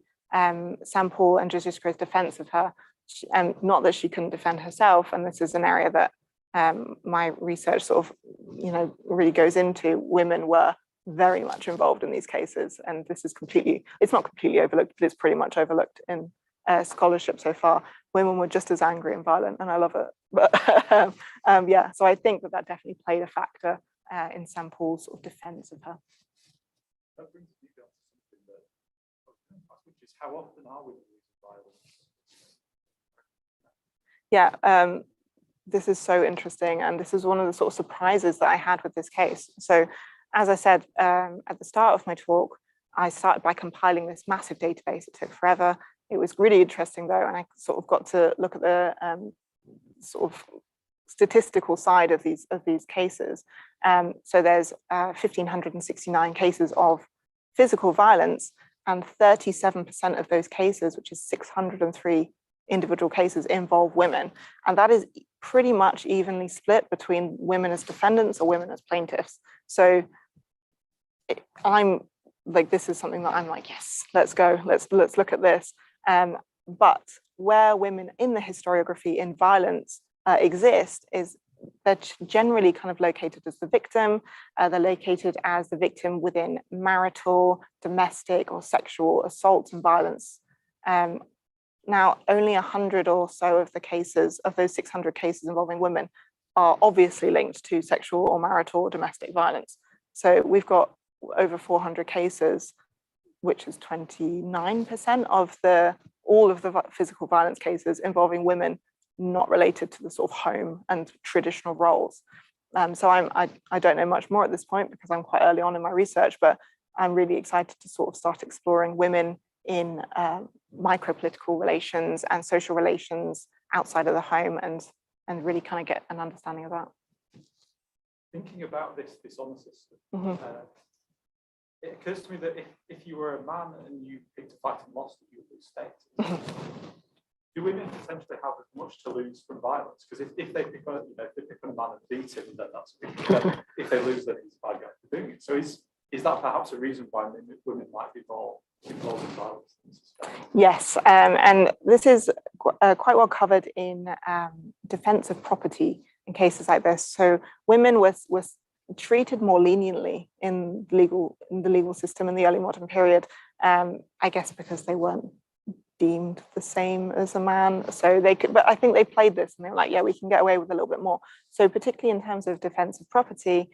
St. Paul and de Giscardot's defense of her, not that she couldn't defend herself. And this is an area that my research sort of, really goes into. Women were very much involved in these cases, and this is it's not completely overlooked, but it's pretty much overlooked in scholarship so far. Women were just as angry and violent, and I love it. But yeah, so I think that definitely played a factor in St. Paul's sort of defense of her. That brings me down to something that, which is, how often are women using violence? Yeah, this is so interesting, and this is one of the sort of surprises that I had with this case. So, as I said at the start of my talk, I started by compiling this massive database. It took forever. It was really interesting though, and I sort of got to look at the sort of statistical side of these cases. So there's 1,569 cases of physical violence, and 37% of those cases, which is 603 individual cases, involve women. And that is pretty much evenly split between women as defendants or women as plaintiffs. So I'm like, this is something that I'm like, yes, let's go, let's look at this. But where women in the historiography in violence exist is they're generally kind of located as the victim. They're located as the victim within marital, domestic, or sexual assaults and violence. Now, only 100 or so of the cases, of those 600 cases involving women, are obviously linked to sexual or marital or domestic violence. So we've got over 400 cases, which is 29% of all of the physical violence cases involving women not related to the sort of home and traditional roles. So I don't know much more at this point because I'm quite early on in my research, but I'm really excited to sort of start exploring women in micro-political relations and social relations outside of the home, and really kind of get an understanding of that. Thinking about this honour system, it occurs to me that if you were a man and you picked a fight and lost, you would lose status. Do women potentially have as much to lose from violence? Because if they pick on, if they pick on a man and beat him, then that's a big deal. If they lose, then he's a bad guy for doing it. So is that perhaps a reason why women might be more involved in violence? Yes, and this is quite well covered in defense of property in cases like this. So women was treated more leniently in the legal system in the early modern period, I guess because they weren't deemed the same as a man, so they could, but I think they played this and they were like, yeah, we can get away with a little bit more. So particularly in terms of defense of property,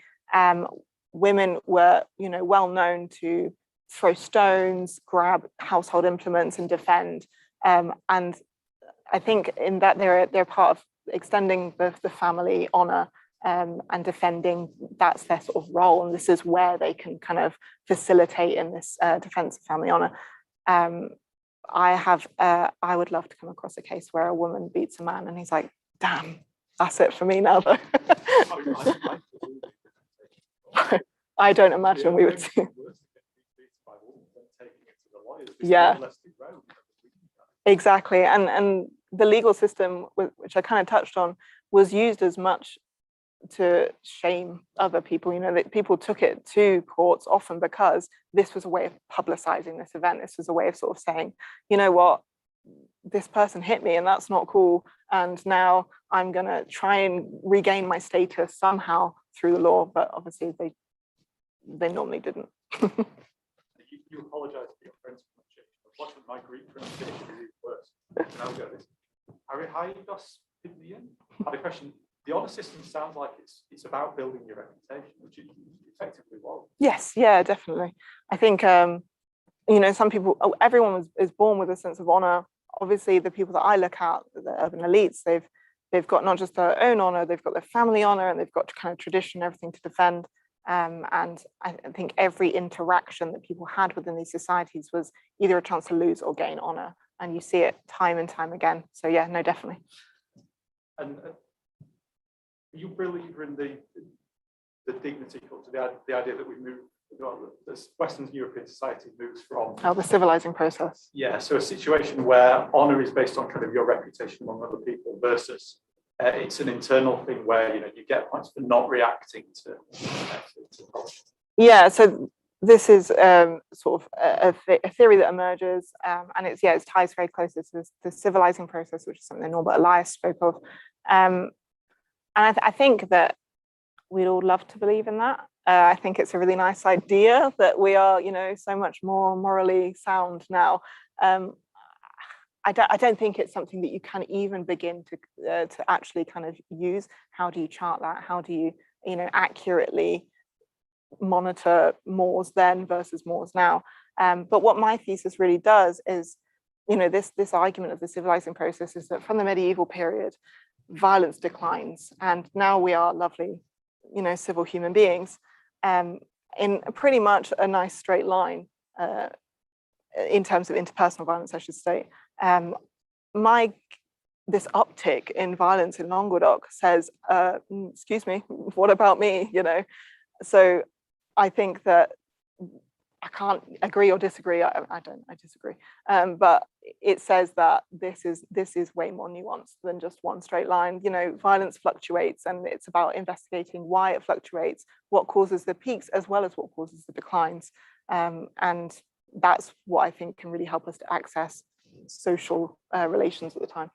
women were, well known to throw stones, grab household implements and defend, and I think in that they're part of extending the family honor and defending. That's their sort of role, and this is where they can kind of facilitate in this defense of family honor. I would love to come across a case where a woman beats a man and he's like, damn, that's it for me now though. I don't imagine we would see. Yeah, exactly. And the legal system, which I kind of touched on, was used as much to shame other people. That people took it to courts often because this was a way of publicizing this event. This was a way of sort of saying, you know what, this person hit me and that's not cool, and now I'm gonna try and regain my status somehow through the law. But obviously they normally didn't. You apologize for your French pronunciation. Watching my Greek pronunciation is worse. Now go this. Arihaigos Pidnian had a question. The honour system sounds like it's about building your reputation, which it effectively was. Yes, yeah, definitely. I think some people, everyone is born with a sense of honour. Obviously, the people that I look at, the urban elites, they've got not just their own honour, they've got their family honour, and they've got kind of tradition, everything to defend. And I think every interaction that people had within these societies was either a chance to lose or gain honour, and you see it time and time again. So yeah, no, definitely. And you believer in the the dignity culture, the idea that we move, this Western European society moves from the civilizing process. Yeah, so a situation where honour is based on kind of your reputation among other people versus it's an internal thing where you get points for not reacting to politics. Yeah, so this is sort of a theory that emerges, and it's ties very closely to the civilizing process, which is something Norbert Elias spoke of. And I think that we'd all love to believe in that. I think it's a really nice idea that we are, so much more morally sound now. I don't think it's something that you can even begin to actually kind of use. How do you chart that? How do you, accurately monitor mores then versus mores now? But what my thesis really does is, this argument of the civilizing process is that from the medieval period, violence declines, and now we are lovely, civil human beings, in pretty much a nice straight line in terms of interpersonal violence, I should say. This uptick in violence in Languedoc says, excuse me, what about me? So I think that I can't agree or disagree. I disagree. But it says that this is way more nuanced than just one straight line. Violence fluctuates, and it's about investigating why it fluctuates, what causes the peaks, as well as what causes the declines. And that's what I think can really help us to access social relations at the time.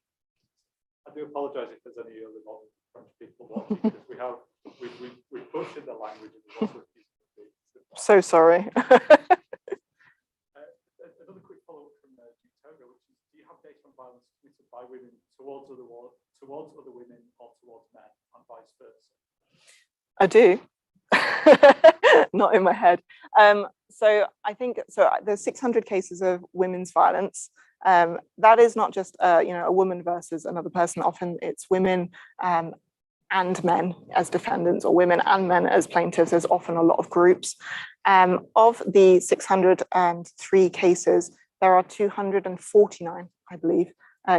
I do apologise if there's any early modern French people watching, because we've butchered the language and so sorry. Another quick follow-up from Victoria, which is, do you have data on violence committed by women towards other women or towards men, and vice versa? I do. Not in my head. So I think there's 600 cases of women's violence. That is not just a woman versus another person. Often it's women and men as defendants, or women and men as plaintiffs. There's often a lot of groups. Of the 603 cases, there are 249, I believe,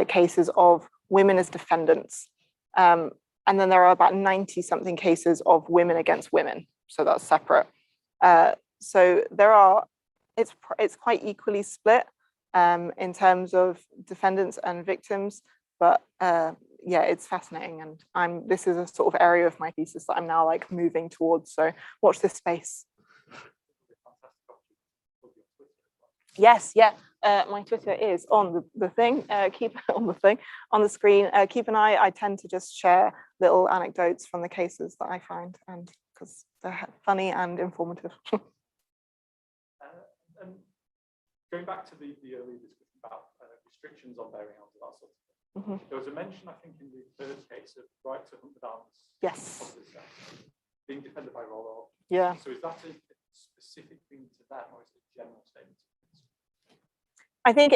cases of women as defendants. And then there are about 90 something cases of women against women. So that's separate. So it's quite equally split in terms of defendants and victims, but it's fascinating, and this is a sort of area of my thesis that I'm now like moving towards. So watch this space. Yes, yeah. My Twitter is on the thing. Keep it on the thing, on the screen. Keep an eye. I tend to just share little anecdotes from the cases that I find, and because they're funny and informative. And going back to the earlier discussion about restrictions on bearing arms, that sort of thing. Mm-hmm. There was a mention, I think, in the third case of right to hunt with arms. Yes. Being defended by Royal Armouries. Yeah. So is that a specific thing to them, or is it a general statement? I think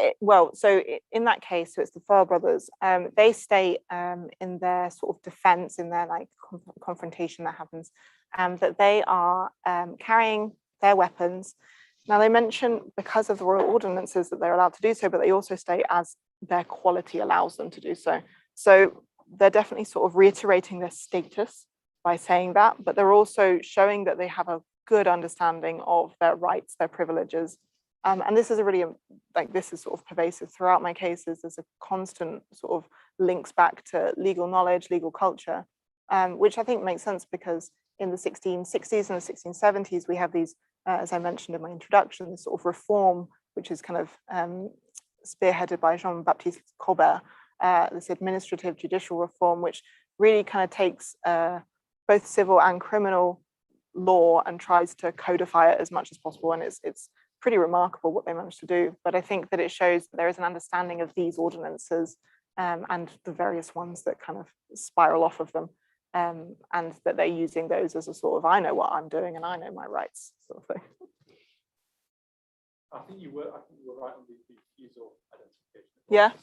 in that case, so it's the Fur brothers. They state in their sort of defense, in their like confrontation that happens, that they are carrying their weapons. Now they mention because of the royal ordinances that they're allowed to do so, but they also state as their quality allows them to do so. So they're definitely sort of reiterating their status by saying that, but they're also showing that they have a good understanding of their rights, their privileges. And this is a really, this is sort of pervasive throughout my cases. There's a constant sort of links back to legal knowledge, legal culture, which I think makes sense because in the 1660s and the 1670s, we have these, as I mentioned in my introduction, this sort of reform, which is kind of spearheaded by Jean-Baptiste Colbert, this administrative judicial reform, which really kind of takes both civil and criminal law and tries to codify it as much as possible. And it's pretty remarkable what they managed to do. But I think that it shows that there is an understanding of these ordinances and the various ones that kind of spiral off of them, and that they're using those as a sort of, I know what I'm doing and I know my rights sort of thing. I think you were right on the fusel identification. Yeah.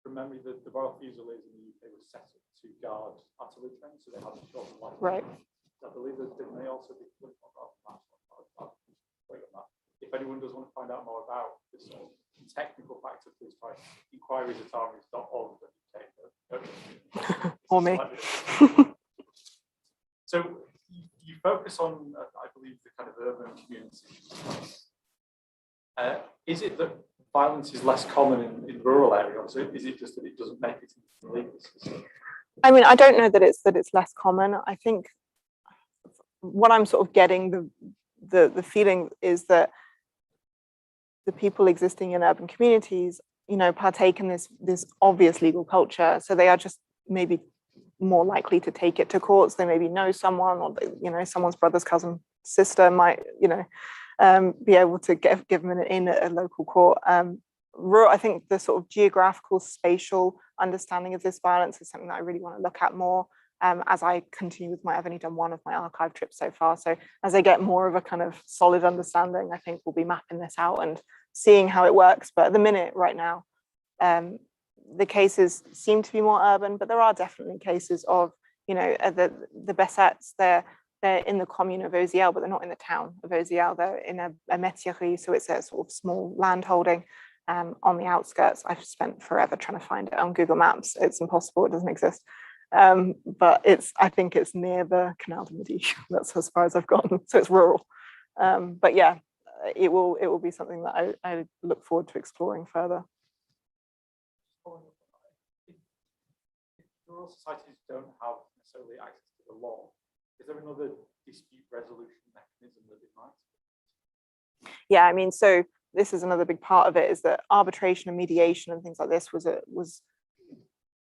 From memory, the Royal Fusiliers in the UK was set up to guard artillery trains, so they had a short life. Right. I believe that they may also be if anyone does want to find out more about this sort of technical factor, please try inquiries@armories.org.uk. Or me. So you focus on, I believe, the kind of urban communities. Is it that violence is less common in rural areas? Is it just that it doesn't make it into the legal system? I mean, I don't know that it's less common. I think what I'm sort of getting the feeling is that the people existing in urban communities, you know, partake in this obvious legal culture, so they are just maybe more likely to take it to courts. They maybe know someone, or they, you know, someone's brother's cousin, sister might, you know, be able to give them an in at a local court. I think the sort of geographical, spatial understanding of this violence is something that I really want to look at more as I continue with I've only done one of my archive trips so far. So as I get more of a kind of solid understanding, I think we'll be mapping this out and seeing how it works. But at the minute, right now, the cases seem to be more urban, but there are definitely cases of, you know, the Bessets, they're in the commune of Oziel, but they're not in the town of Oziel. They're in a métairie, so it's a sort of small land holding on the outskirts. I've spent forever trying to find it on Google Maps. It's impossible, it doesn't exist. But I think it's near the Canal de Midi. That's as far as I've gotten, so it's rural. But yeah, it will be something that I look forward to exploring further. If rural societies don't have necessarily access to the law, is there another dispute resolution mechanism that it might? Yeah, I mean, so this is another big part of it, is that arbitration and mediation and things like this was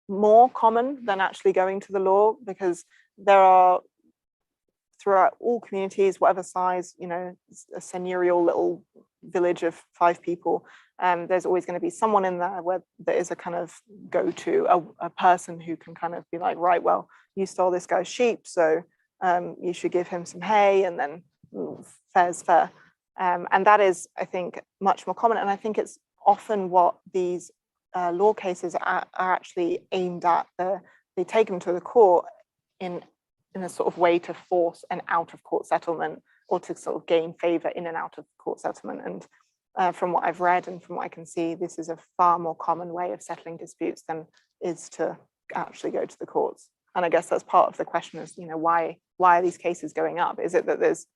more common than actually going to the law, because there are, throughout all communities, whatever size, you know, a seigneurial little village of 5 people, there's always going to be someone in there where there is a kind of go-to, a person who can kind of be like, right, well, you stole this guy's sheep, so you should give him some hay, and then fair's fair. And that is, I think, much more common. And I think it's often what these law cases are actually aimed at. They take them to the court in a sort of way to force an out-of-court settlement, or to sort of gain favor in an out-of-court settlement. And from what I've read and from what I can see, this is a far more common way of settling disputes than is to actually go to the courts. And I guess that's part of the question, is, you know, why are these cases going up? Is it that there's,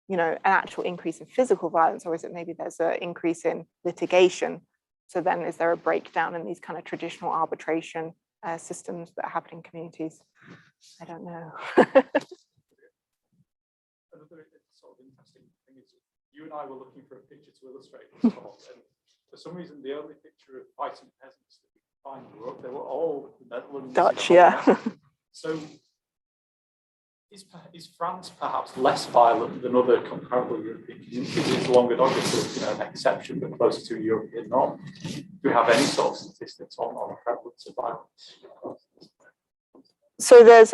you know, an actual increase in physical violence, or is it maybe there's an increase in litigation? So then is there a breakdown in these kind of traditional arbitration systems that happen in communities? I don't know. Another sort of interesting thing is, you and I were looking for a picture to illustrate this talk, and for some reason the only picture of fighting peasants that we could find they were all Netherlands, Dutch, yeah. So is France perhaps less violent than other comparable European communities? Is Languedoc an exception, but closer to European norm? Do we have any sort of statistics on the prevalence of violence? So there's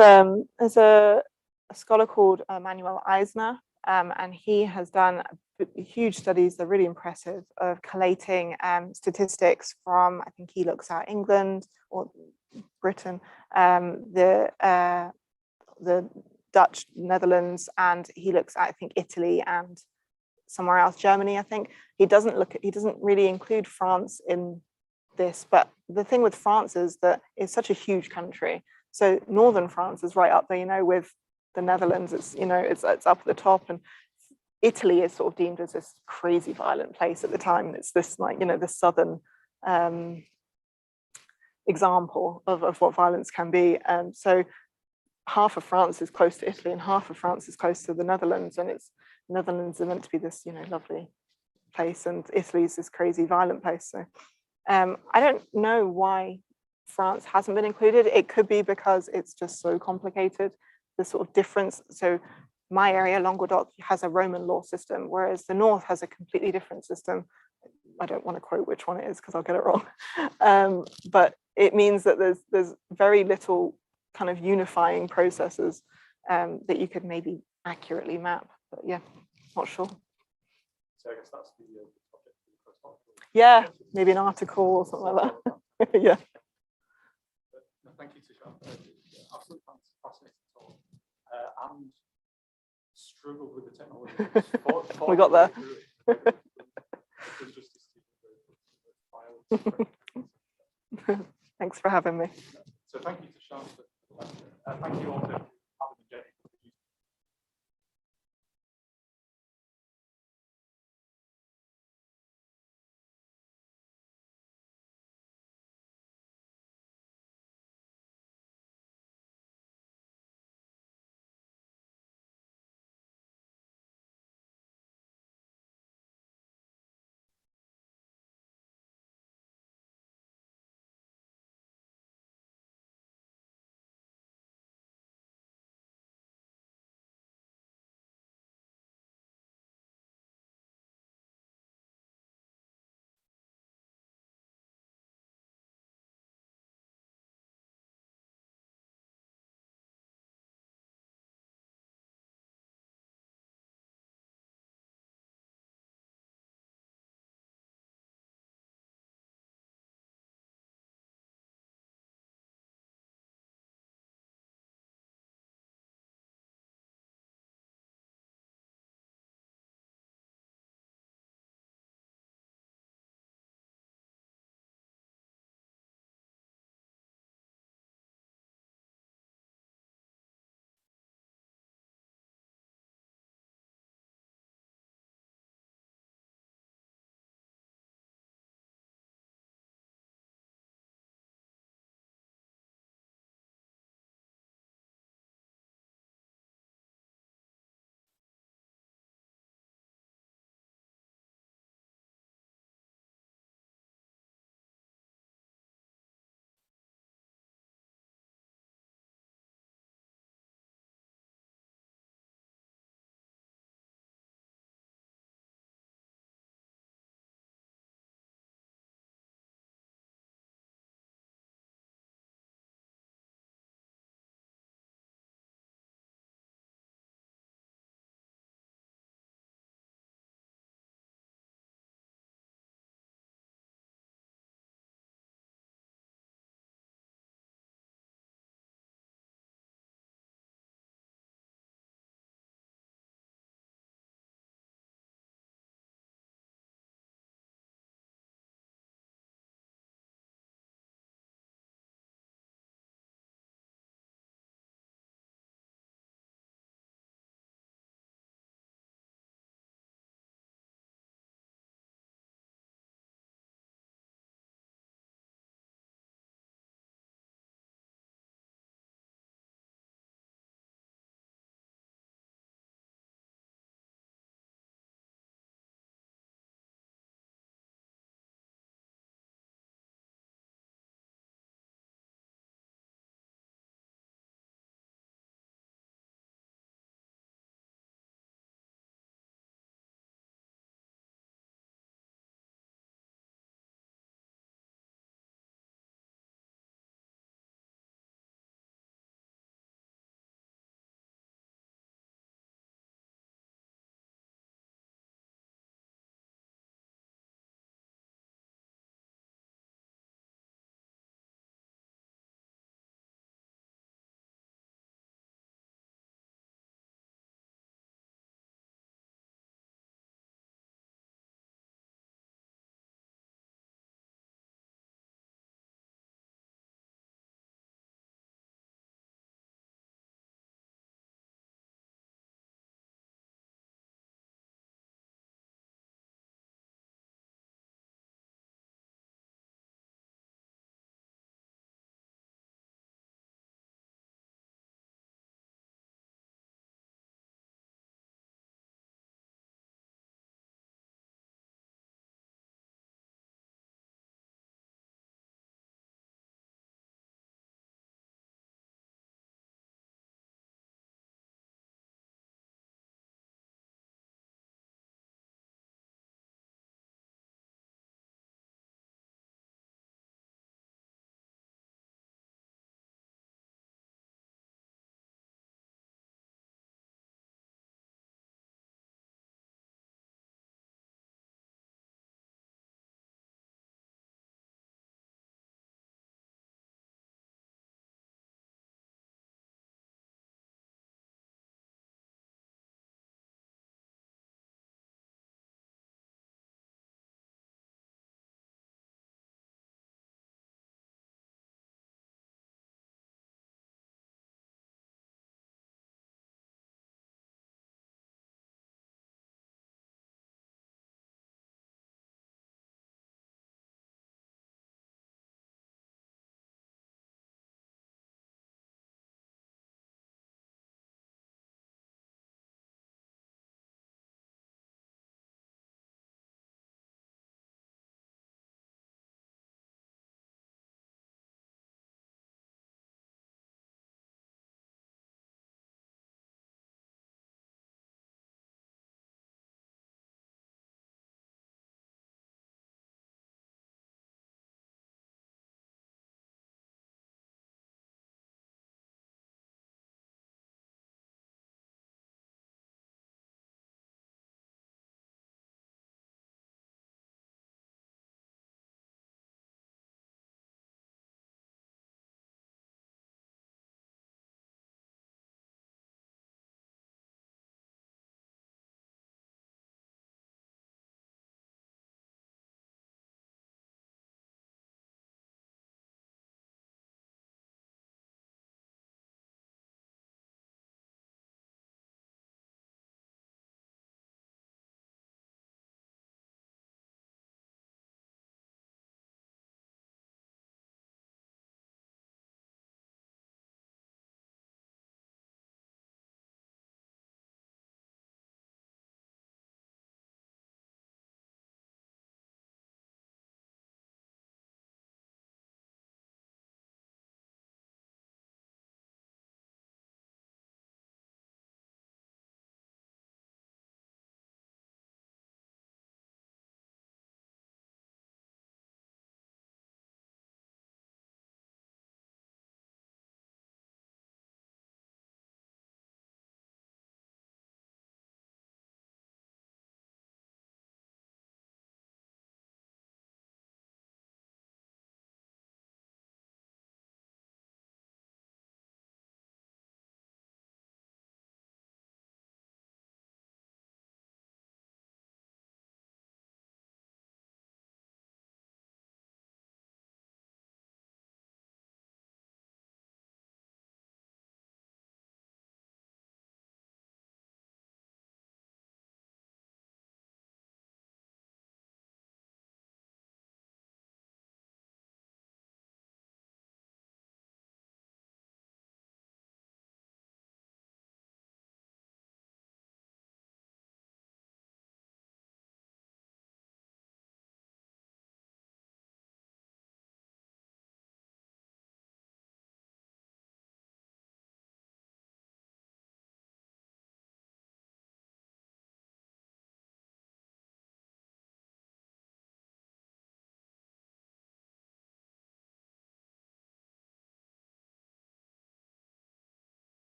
a scholar called Manuel Eisner, and he has done huge studies. They're really impressive, of collating statistics from, I think he looks at England or Britain, the Dutch, Netherlands, and he looks at, I think, Italy and somewhere else, Germany, I think. He doesn't really include France in this, but the thing with France is that it's such a huge country. So northern France is right up there, you know, with the Netherlands. It's, you know, it's up at the top, and Italy is sort of deemed as this crazy violent place at the time. It's this, like, you know, the southern example of what violence can be. So half of France is close to Italy, and half of France is close to the Netherlands, and it's Netherlands are meant to be this, you know, lovely place, and Italy is this crazy violent place. So I don't know why France hasn't been included. It could be because it's just so complicated, the sort of difference. So my area, Languedoc, has a Roman law system, whereas the north has a completely different system. I don't want to quote which one it is because I'll get it wrong. But it means that there's very little kind of unifying processes that you could maybe accurately map. But yeah, not sure. So I guess that's the topic for the first. Yeah, maybe an article or something like that. Yeah. No, thank you, Tisha. Absolutely fascinating talk. And struggled with the technology. We got there. Thanks for having me. So thank you, Tisha. Thank you all.